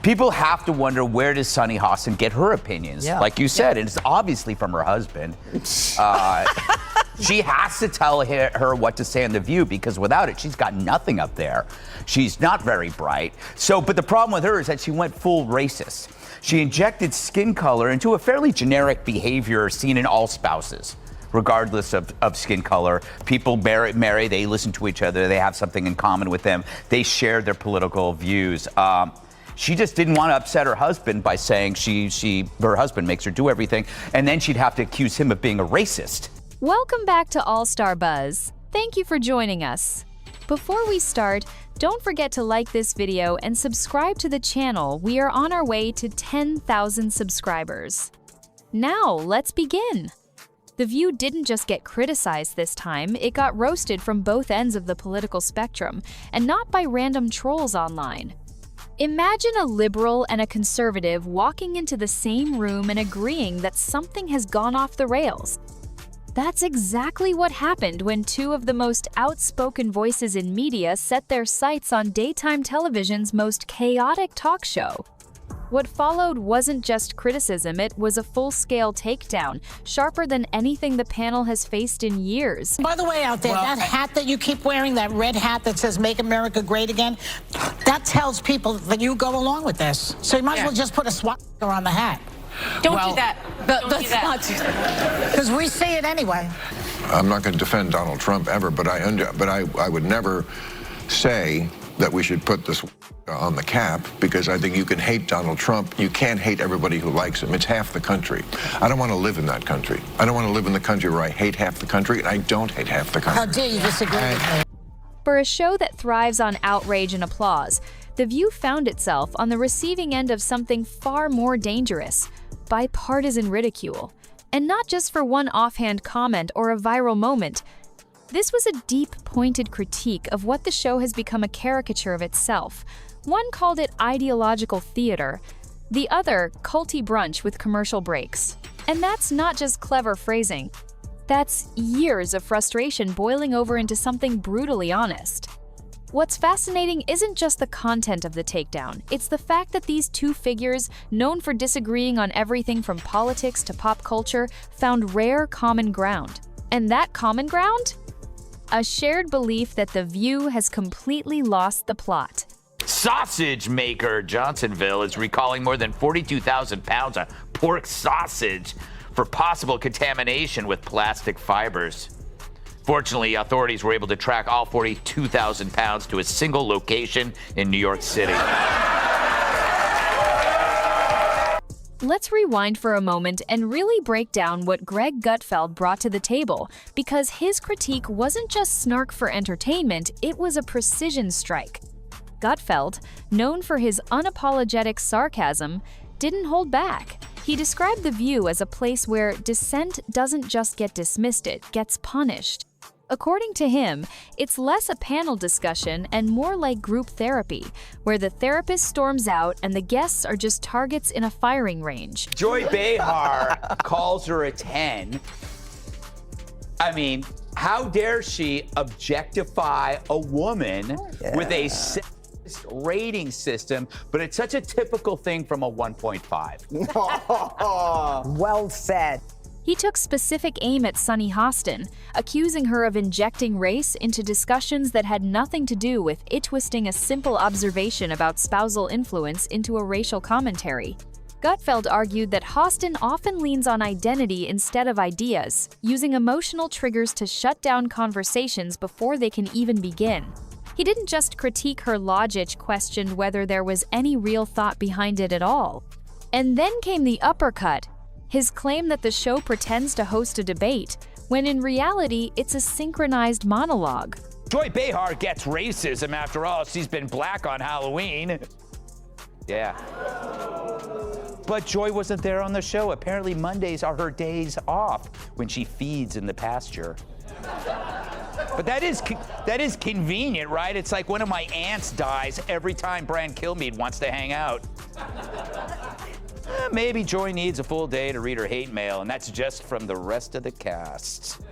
People have to wonder, where does Sunny Hostin get her opinions? Yeah. Like you said, it's obviously from her husband. She has to tell her what to say on The View, because without it, she's got nothing up there. She's not very bright. But the problem with her is that she went full racist. She injected skin color into a fairly generic behavior seen in all spouses, regardless of skin color. People marry, they listen to each other, they have something in common with them, they share their political views. She just didn't want to upset her husband by saying her husband makes her do everything, and then she'd have to accuse him of being a racist. Welcome back to AllStarBuzz. Thank you for joining us. Before we start, don't forget to like this video and subscribe to the channel. We are on our way to 10,000 subscribers. Now, let's begin. The View didn't just get criticized this time, it got roasted from both ends of the political spectrum, and not by random trolls online. Imagine a liberal and a conservative walking into the same room and agreeing that something has gone off the rails. That's exactly what happened when two of the most outspoken voices in media set their sights on daytime television's most chaotic talk show. What followed wasn't just criticism, it was a full-scale takedown, sharper than anything the panel has faced in years. By the way, out there, that hat that you keep wearing, that red hat that says "Make America Great Again," that tells people that you go along with this. So you might as well just put a swastika on the hat. Don't do that. Don't do that. Because we see it anyway. I'm not going to defend Donald Trump ever, but I would never say that we should put this on the cap, because I think you can hate Donald Trump. You can't hate everybody who likes him. It's half the country. I don't want to live in that country. I don't want to live in the country where I hate half the country, and I don't hate half the country. How dare you disagree with me? For a show that thrives on outrage and applause, The View found itself on the receiving end of something far more dangerous: bipartisan ridicule. And not just for one offhand comment or a viral moment. This was a deep, pointed critique of what the show has become a caricature of itself. One called it ideological theater, the other culty brunch with commercial breaks. And that's not just clever phrasing. That's years of frustration boiling over into something brutally honest. What's fascinating isn't just the content of the takedown, it's the fact that these two figures, known for disagreeing on everything from politics to pop culture, found rare common ground. And that common ground? A shared belief that The View has completely lost the plot. Sausage maker Johnsonville is recalling more than 42,000 pounds of pork sausage for possible contamination with plastic fibers. Fortunately, authorities were able to track all 42,000 pounds to a single location in New York City. Let's rewind for a moment and really break down what Greg Gutfeld brought to the table, because his critique wasn't just snark for entertainment, it was a precision strike. Gutfeld, known for his unapologetic sarcasm, didn't hold back. He described The View as a place where dissent doesn't just get dismissed, it gets punished. According to him, it's less a panel discussion and more like group therapy, where the therapist storms out and the guests are just targets in a firing range. Joy Behar calls her a 10. I mean, how dare she objectify a woman with a rating system, but it's such a typical thing from a 1.5. Well said. He took specific aim at Sunny Hostin, accusing her of injecting race into discussions that had nothing to do with it, twisting a simple observation about spousal influence into a racial commentary. Gutfeld argued that Hostin often leans on identity instead of ideas, using emotional triggers to shut down conversations before they can even begin. He didn't just critique her logic, questioned whether there was any real thought behind it at all. And then came the uppercut. His claim that the show pretends to host a debate, when in reality, it's a synchronized monologue. Joy Behar gets racism after all. She's been black on Halloween. Yeah. But Joy wasn't there on the show. Apparently Mondays are her days off when she feeds in the pasture. But that is convenient, right? It's like one of my aunts dies every time Brian Kilmeade wants to hang out. Maybe Joy needs a full day to read her hate mail, and that's just from the rest of the cast.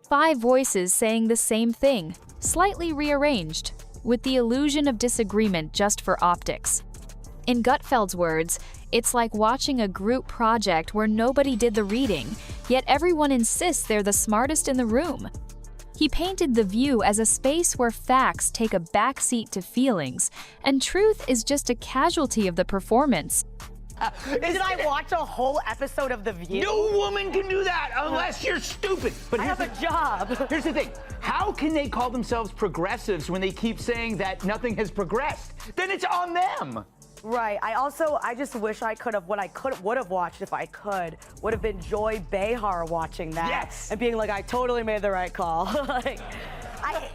5 voices saying the same thing, slightly rearranged, with the illusion of disagreement just for optics. In Gutfeld's words, it's like watching a group project where nobody did the reading, yet everyone insists they're the smartest in the room. He painted The View as a space where facts take a backseat to feelings, and truth is just a casualty of the performance. Did I watch a whole episode of The View? No woman can do that unless you're stupid. But I have a job. Here's the thing. How can they call themselves progressives when they keep saying that nothing has progressed? Then it's on them. Right. I just wish I could have, what I would have watched if I could, would have been Joy Behar watching that. Yes. And being like, I totally made the right call. Like,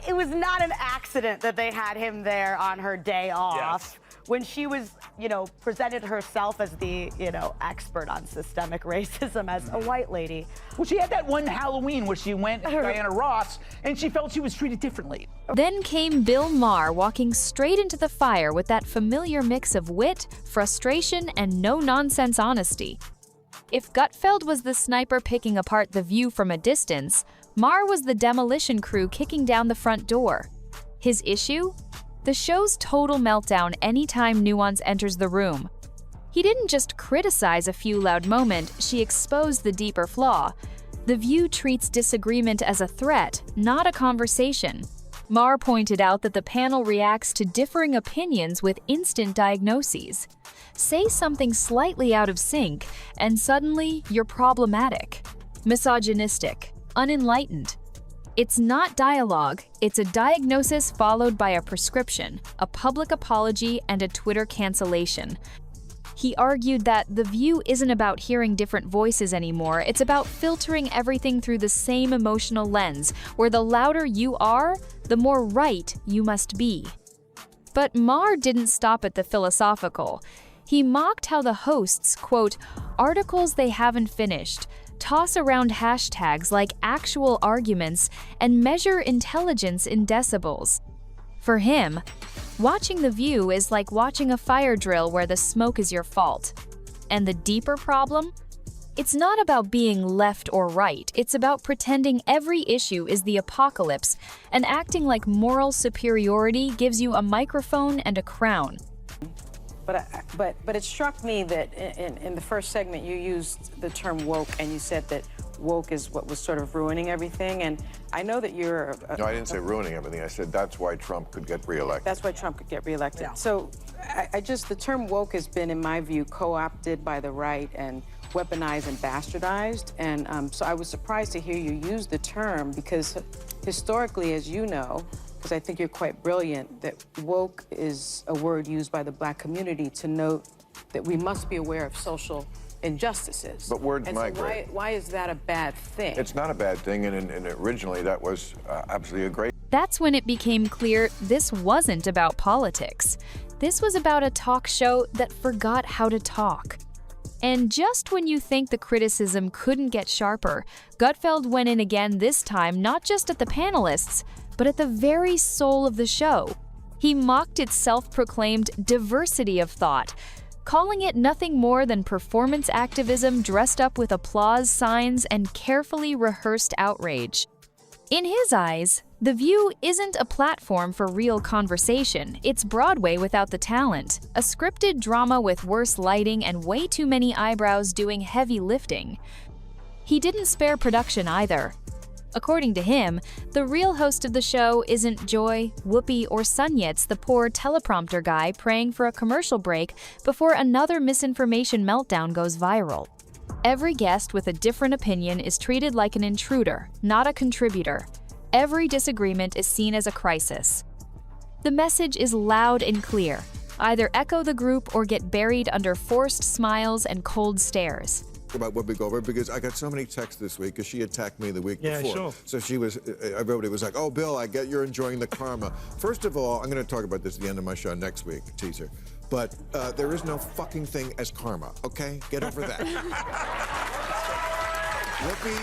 it was not an accident that they had him there on her day off. Yes. When she was, presented herself as the, expert on systemic racism as a white lady. Well, she had that one Halloween where she went as Diana Ross and she felt she was treated differently. Then came Bill Maher walking straight into the fire with that familiar mix of wit, frustration, and no-nonsense honesty. If Gutfeld was the sniper picking apart The View from a distance, Maher was the demolition crew kicking down the front door. His issue? The show's total meltdown anytime nuance enters the room. He didn't just criticize a few loud moments, she exposed the deeper flaw. The View treats disagreement as a threat, not a conversation. Maher pointed out that the panel reacts to differing opinions with instant diagnoses. Say something slightly out of sync, and suddenly you're problematic, misogynistic, unenlightened. It's not dialogue, it's a diagnosis followed by a prescription, a public apology, and a Twitter cancellation. He argued that The View isn't about hearing different voices anymore, it's about filtering everything through the same emotional lens, where the louder you are, the more right you must be. But Maher didn't stop at the philosophical. He mocked how the hosts, quote, articles they haven't finished, toss around hashtags like actual arguments, and measure intelligence in decibels. For him, watching The View is like watching a fire drill where the smoke is your fault. And the deeper problem? It's not about being left or right, it's about pretending every issue is the apocalypse and acting like moral superiority gives you a microphone and a crown. But it struck me that in the first segment you used the term woke, and you said that woke is what was sort of ruining everything. And I know that you're... No, I didn't say ruining everything. I said that's why Trump could get reelected. That's why Trump could get reelected. Yeah. So the term woke has been, in my view, co-opted by the right and weaponized and bastardized. And so I was surprised to hear you use the term because historically, as you know, because I think you're quite brilliant, that woke is a word used by the Black community to note that we must be aware of social injustices. But words and migrate. So why is that a bad thing? It's not a bad thing, and originally that was absolutely a great... That's when it became clear this wasn't about politics. This was about a talk show that forgot how to talk. And just when you think the criticism couldn't get sharper, Gutfeld went in again, this time not just at the panelists, but at the very soul of the show. He mocked its self-proclaimed diversity of thought, calling it nothing more than performance activism dressed up with applause signs and carefully rehearsed outrage. In his eyes, The View isn't a platform for real conversation, it's Broadway without the talent, a scripted drama with worse lighting and way too many eyebrows doing heavy lifting. He didn't spare production either. According to him, the real host of the show isn't Joy, Whoopi, or Sunyitz, the poor teleprompter guy praying for a commercial break before another misinformation meltdown goes viral. Every guest with a different opinion is treated like an intruder, not a contributor. Every disagreement is seen as a crisis. The message is loud and clear. Either echo the group or get buried under forced smiles and cold stares. About Whoopi Goldberg, because I got so many texts this week because she attacked me the week before. Sure. So she was, everybody was like, oh, Bill, I get you're enjoying the karma. First of all, I'm going to talk about this at the end of my show next week, teaser. But there is no fucking thing as karma, okay? Get over that. Whoopi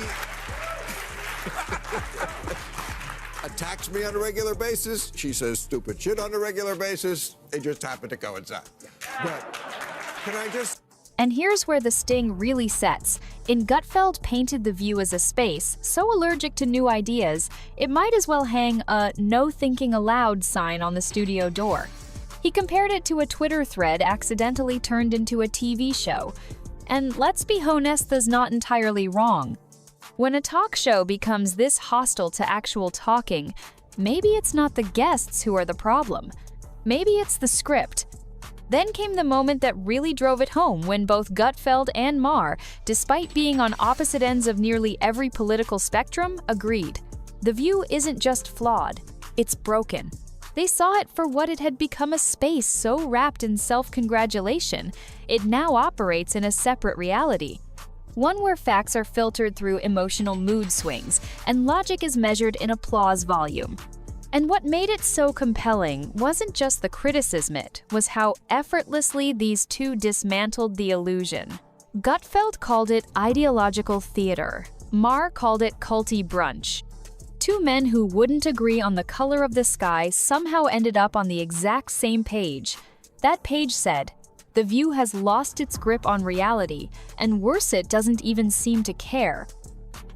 attacks me on a regular basis. She says stupid shit on a regular basis. They just happen to coincide. But can I just... And here's where the sting really sets. In Gutfeld painted The View as a space so allergic to new ideas, it might as well hang a "no thinking allowed" sign on the studio door. He compared it to a Twitter thread accidentally turned into a TV show. And let's be honest, that's not entirely wrong. When a talk show becomes this hostile to actual talking, maybe it's not the guests who are the problem. Maybe it's the script. Then came the moment that really drove it home when both Gutfeld and Maher, despite being on opposite ends of nearly every political spectrum, agreed. The View isn't just flawed, it's broken. They saw it for what it had become, a space so wrapped in self-congratulation, it now operates in a separate reality. One where facts are filtered through emotional mood swings, and logic is measured in applause volume. And what made it so compelling wasn't just the criticism, it was how effortlessly these two dismantled the illusion. Gutfeld called it ideological theater. Maher called it culty brunch. Two men who wouldn't agree on the color of the sky somehow ended up on the exact same page. That page said, "The View has lost its grip on reality, and worse, it doesn't even seem to care."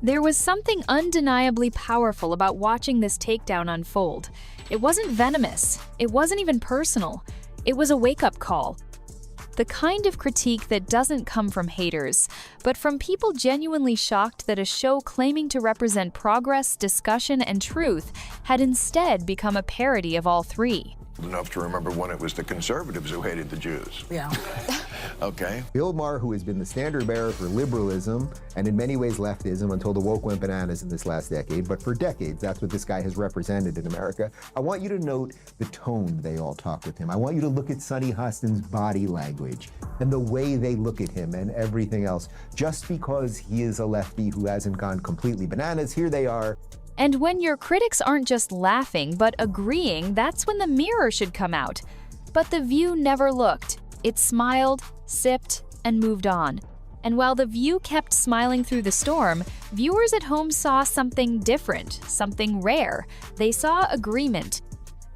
There was something undeniably powerful about watching this takedown unfold. It wasn't venomous. It wasn't even personal. It was a wake-up call. The kind of critique that doesn't come from haters, but from people genuinely shocked that a show claiming to represent progress, discussion, and truth had instead become a parody of all three. Enough to remember when it was the conservatives who hated the Jews. Yeah. Okay. Bill Maher, who has been the standard bearer for liberalism and in many ways leftism until the woke went bananas in this last decade, but for decades, that's what this guy has represented in America. I want you to note the tone they all talk with him. I want you to look at Sunny Hostin's body language and the way they look at him and everything else. Just because he is a lefty who hasn't gone completely bananas, here they are. And when your critics aren't just laughing but agreeing, that's when the mirror should come out. But The View never looked. It smiled, sipped, and moved on. And while The View kept smiling through the storm, viewers at home saw something different, something rare. They saw agreement.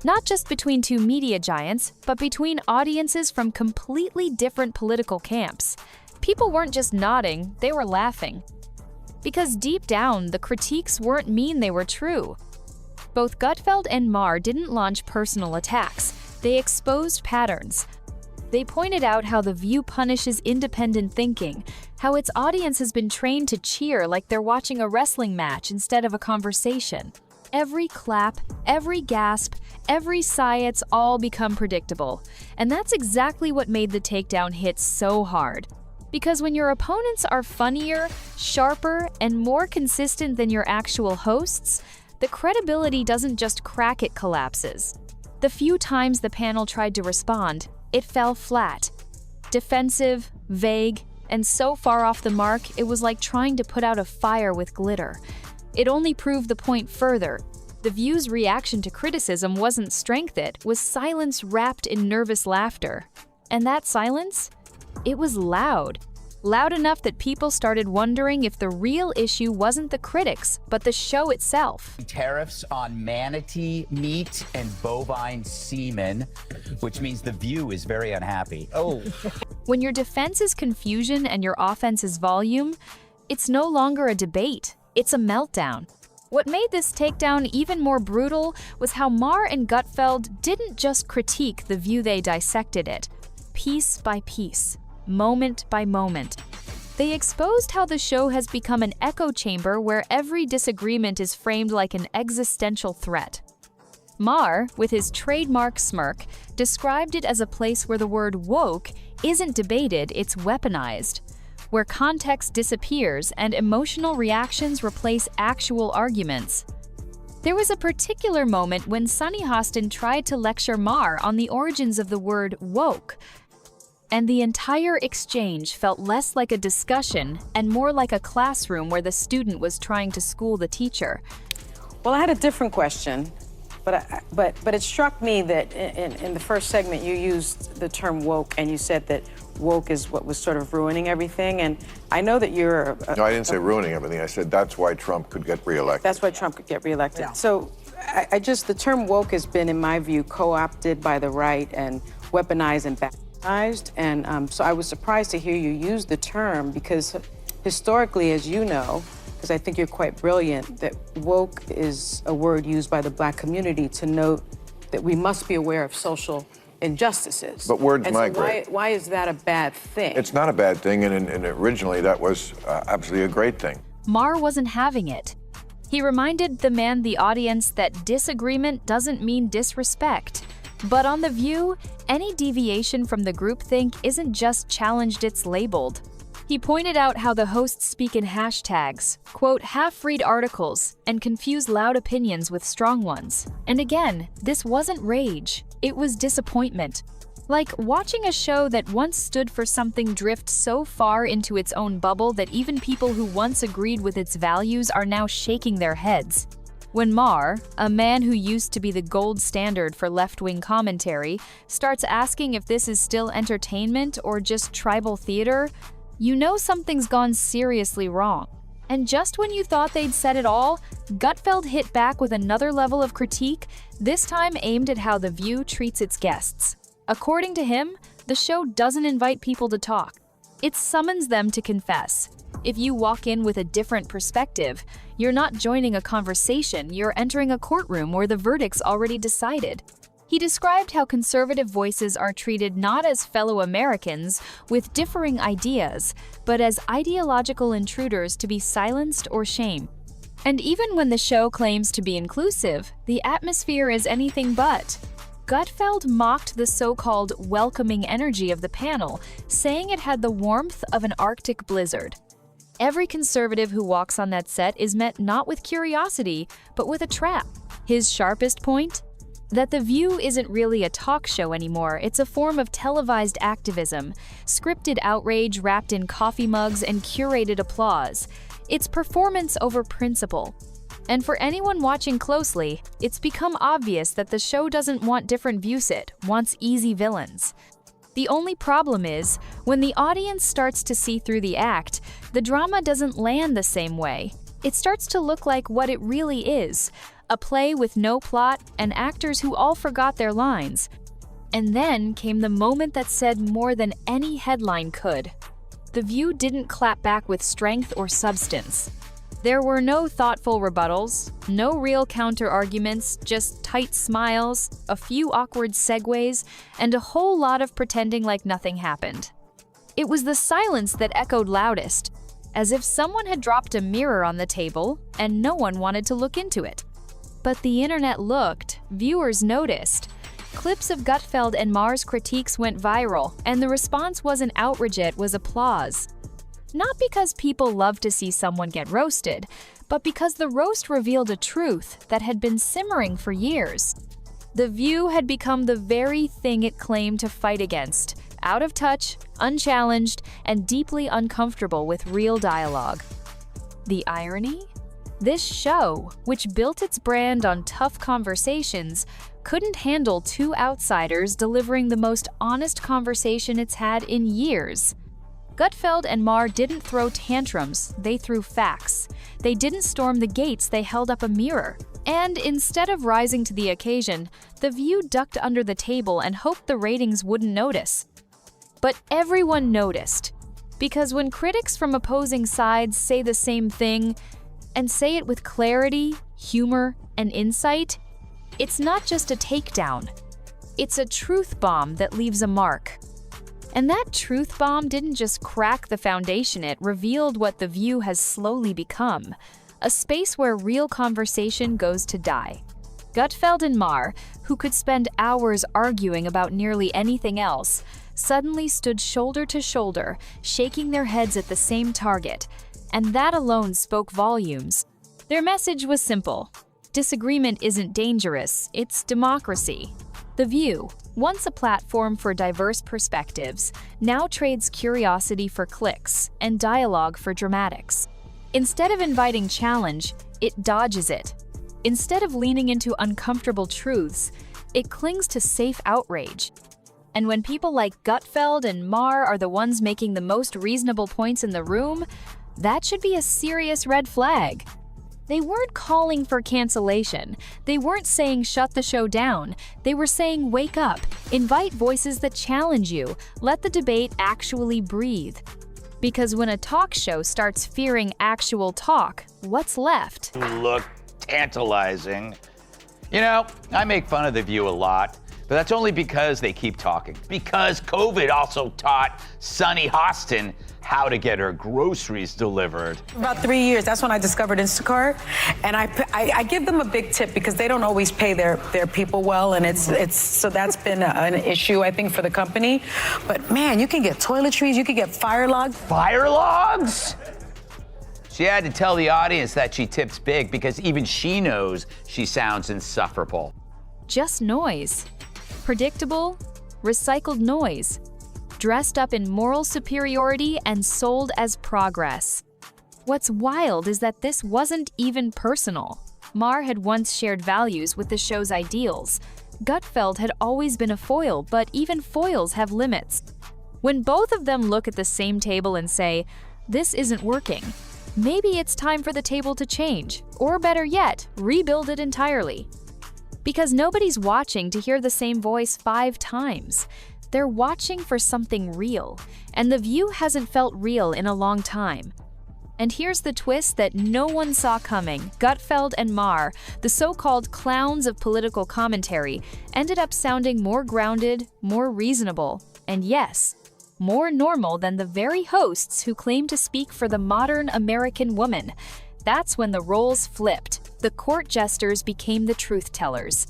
Not just between two media giants, but between audiences from completely different political camps. People weren't just nodding, they were laughing. Because deep down, the critiques weren't mean, they were true. Both Gutfeld and Maher didn't launch personal attacks. They exposed patterns. They pointed out how The View punishes independent thinking, how its audience has been trained to cheer like they're watching a wrestling match instead of a conversation. Every clap, every gasp, every sigh, it's all become predictable. And that's exactly what made the takedown hit so hard. Because when your opponents are funnier, sharper, and more consistent than your actual hosts, the credibility doesn't just crack, it collapses. The few times the panel tried to respond, it fell flat. Defensive, vague, and so far off the mark, it was like trying to put out a fire with glitter. It only proved the point further. The View's reaction to criticism wasn't strength, it was silence wrapped in nervous laughter. And that silence? It was loud. Loud enough that people started wondering if the real issue wasn't the critics, but the show itself. Tariffs on manatee meat and bovine semen, which means The View is very unhappy. Oh. When your defense is confusion and your offense is volume, it's no longer a debate, it's a meltdown. What made this takedown even more brutal was how Maher and Gutfeld didn't just critique The View, they dissected it, piece by piece. Moment by moment. They exposed how the show has become an echo chamber where every disagreement is framed like an existential threat. Maher, with his trademark smirk, described it as a place where the word woke isn't debated, it's weaponized, where context disappears and emotional reactions replace actual arguments. There was a particular moment when Sunny Hostin tried to lecture Maher on the origins of the word woke, and the entire exchange felt less like a discussion and more like a classroom where the student was trying to school the teacher. Well, I had a different question, but it struck me that in the first segment you used the term woke, and you said that woke is what was sort of ruining everything. And I know that you're No, I didn't say ruining everything. I said that's why Trump could get reelected. That's why Trump could get reelected. Yeah. So the term woke has been, in my view, co-opted by the right and weaponized and and so I was surprised to hear you use the term, because historically, as you know, because I think you're quite brilliant, that woke is a word used by the Black community to note that we must be aware of social injustices. But words and so migrate. why is that a bad thing? It's not a bad thing, and originally that was absolutely a great thing. Maher wasn't having it. He reminded the audience that disagreement doesn't mean disrespect. But on The View, any deviation from the groupthink isn't just challenged, it's labeled. He pointed out how the hosts speak in hashtags, quote, half-read articles, and confuse loud opinions with strong ones. And again, this wasn't rage, it was disappointment. Like watching a show that once stood for something drift so far into its own bubble that even people who once agreed with its values are now shaking their heads. When Maher, a man who used to be the gold standard for left-wing commentary, starts asking if this is still entertainment or just tribal theater, you know something's gone seriously wrong. And just when you thought they'd said it all, Gutfeld hit back with another level of critique, this time aimed at how The View treats its guests. According to him, the show doesn't invite people to talk. It summons them to confess. If you walk in with a different perspective, you're not joining a conversation, you're entering a courtroom where the verdict's already decided. He described how conservative voices are treated not as fellow Americans with differing ideas, but as ideological intruders to be silenced or shamed. And even when the show claims to be inclusive, the atmosphere is anything but. Gutfeld mocked the so-called welcoming energy of the panel, saying it had the warmth of an Arctic blizzard. Every conservative who walks on that set is met not with curiosity, but with a trap. His sharpest point? That The View isn't really a talk show anymore, it's a form of televised activism, scripted outrage wrapped in coffee mugs and curated applause. It's performance over principle. And for anyone watching closely, it's become obvious that the show doesn't want different viewers, it wants easy villains. The only problem is, when the audience starts to see through the act, the drama doesn't land the same way. It starts to look like what it really is, a play with no plot and actors who all forgot their lines. And then came the moment that said more than any headline could. The View didn't clap back with strength or substance. There were no thoughtful rebuttals, no real counter-arguments, just tight smiles, a few awkward segues, and a whole lot of pretending like nothing happened. It was the silence that echoed loudest, as if someone had dropped a mirror on the table and no one wanted to look into it. But the internet looked, viewers noticed. Clips of Gutfeld and Maher's critiques went viral, and the response wasn't outrage, it was applause. Not because people love to see someone get roasted, but because the roast revealed a truth that had been simmering for years. The View had become the very thing it claimed to fight against, out of touch, unchallenged, and deeply uncomfortable with real dialogue. The irony? This show, which built its brand on tough conversations, couldn't handle two outsiders delivering the most honest conversation it's had in years. Gutfeld and Maher didn't throw tantrums, they threw facts. They didn't storm the gates, they held up a mirror. And instead of rising to the occasion, The View ducked under the table and hoped the ratings wouldn't notice. But everyone noticed. Because when critics from opposing sides say the same thing, and say it with clarity, humor, and insight, it's not just a takedown. It's a truth bomb that leaves a mark. And that truth bomb didn't just crack the foundation, it revealed what The View has slowly become, a space where real conversation goes to die. Gutfeld and Maher, who could spend hours arguing about nearly anything else, suddenly stood shoulder to shoulder, shaking their heads at the same target, and that alone spoke volumes. Their message was simple. Disagreement isn't dangerous, it's democracy. The View, once a platform for diverse perspectives, now trades curiosity for clicks and dialogue for dramatics. Instead of inviting challenge, it dodges it. Instead of leaning into uncomfortable truths, it clings to safe outrage. And when people like Gutfeld and Maher are the ones making the most reasonable points in the room, that should be a serious red flag. They weren't calling for cancellation. They weren't saying shut the show down. They were saying wake up, invite voices that challenge you, let the debate actually breathe. Because when a talk show starts fearing actual talk, what's left? Look tantalizing. You know, I make fun of The View a lot, But that's only because they keep talking. Because COVID also taught Sunny Hostin how to get her groceries delivered. About 3 years, that's when I discovered Instacart, and I give them a big tip because they don't always pay their people well, and it's so that's been an issue, I think, for the company. But man, you can get toiletries, you can get fire logs. Fire logs? She had to tell the audience that she tips big because even she knows she sounds insufferable. Just noise. Predictable, recycled noise. Dressed up in moral superiority and sold as progress. What's wild is that this wasn't even personal. Maher had once shared values with the show's ideals. Gutfeld had always been a foil, but even foils have limits. When both of them look at the same table and say, "This isn't working," maybe it's time for the table to change, or better yet, rebuild it entirely. Because nobody's watching to hear the same voice 5 times. They're watching for something real, and The View hasn't felt real in a long time. And here's the twist that no one saw coming. Gutfeld and Maher, the so-called clowns of political commentary, ended up sounding more grounded, more reasonable, and yes, more normal than the very hosts who claim to speak for the modern American woman. That's when the roles flipped. The court jesters became the truth tellers.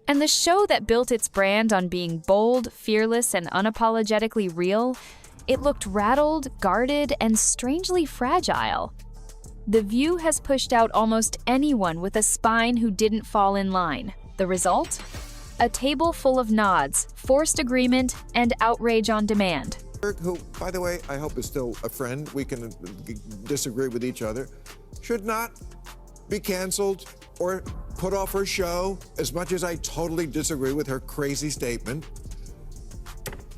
And the show that built its brand on being bold, fearless, and unapologetically real, it looked rattled, guarded, and strangely fragile. The View has pushed out almost anyone with a spine who didn't fall in line. The result? A table full of nods, forced agreement, and outrage on demand. Who, by the way, I hope is still a friend, we can disagree with each other, should not be canceled or put off her show, as much as I totally disagree with her crazy statement.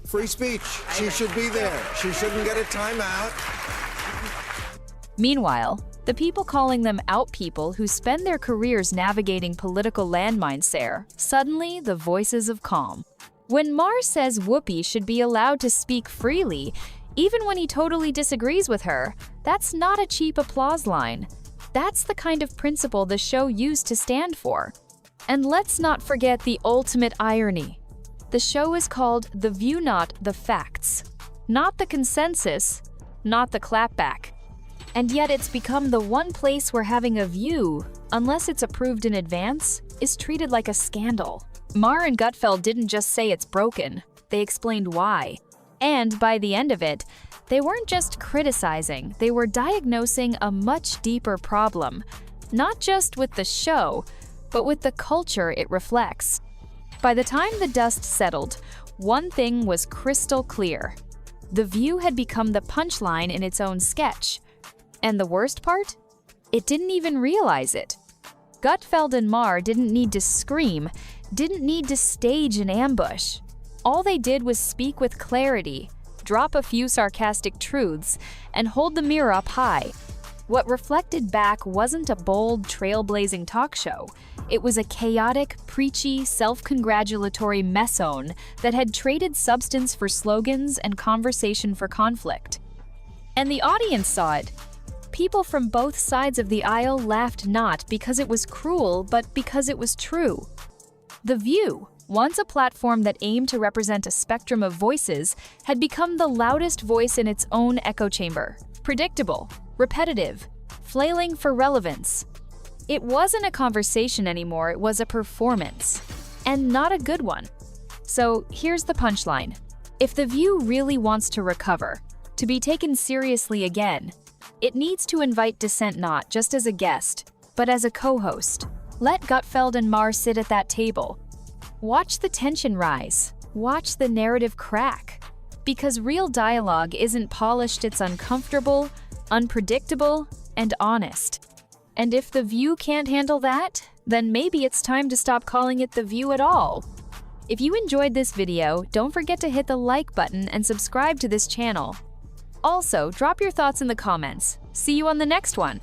Free speech. She should be there. She shouldn't get a timeout. Meanwhile, the people calling them out people who spend their careers navigating political landmines there, suddenly the voices of calm. When Maher says Whoopi should be allowed to speak freely, even when he totally disagrees with her, that's not a cheap applause line. That's the kind of principle the show used to stand for. And let's not forget the ultimate irony. The show is called The View, not The Facts. Not the consensus, not the clapback. And yet it's become the one place where having a view, unless it's approved in advance, is treated like a scandal. Maher and Gutfeld didn't just say it's broken, they explained why. And by the end of it, they weren't just criticizing, they were diagnosing a much deeper problem, not just with the show, but with the culture it reflects. By the time the dust settled, one thing was crystal clear. The View had become the punchline in its own sketch. And the worst part? It didn't even realize it. Gutfeld and Maher didn't need to scream, didn't need to stage an ambush. All they did was speak with clarity, drop a few sarcastic truths, and hold the mirror up high. What reflected back wasn't a bold, trailblazing talk show. It was a chaotic, preachy, self-congratulatory mess-zone that had traded substance for slogans and conversation for conflict. And the audience saw it. People from both sides of the aisle laughed not because it was cruel, but because it was true. The View, once a platform that aimed to represent a spectrum of voices, had become the loudest voice in its own echo chamber. Predictable, repetitive, flailing for relevance. It wasn't a conversation anymore, it was a performance. And not a good one. So here's the punchline. If The View really wants to recover, to be taken seriously again, it needs to invite dissent not just as a guest, but as a co-host. Let Gutfeld and Maher sit at that table. Watch the tension rise. Watch the narrative crack. Because real dialogue isn't polished, it's uncomfortable, unpredictable, and honest. And if The View can't handle that, then maybe it's time to stop calling it The View at all. If you enjoyed this video, don't forget to hit the like button and subscribe to this channel. Also, drop your thoughts in the comments. See you on the next one.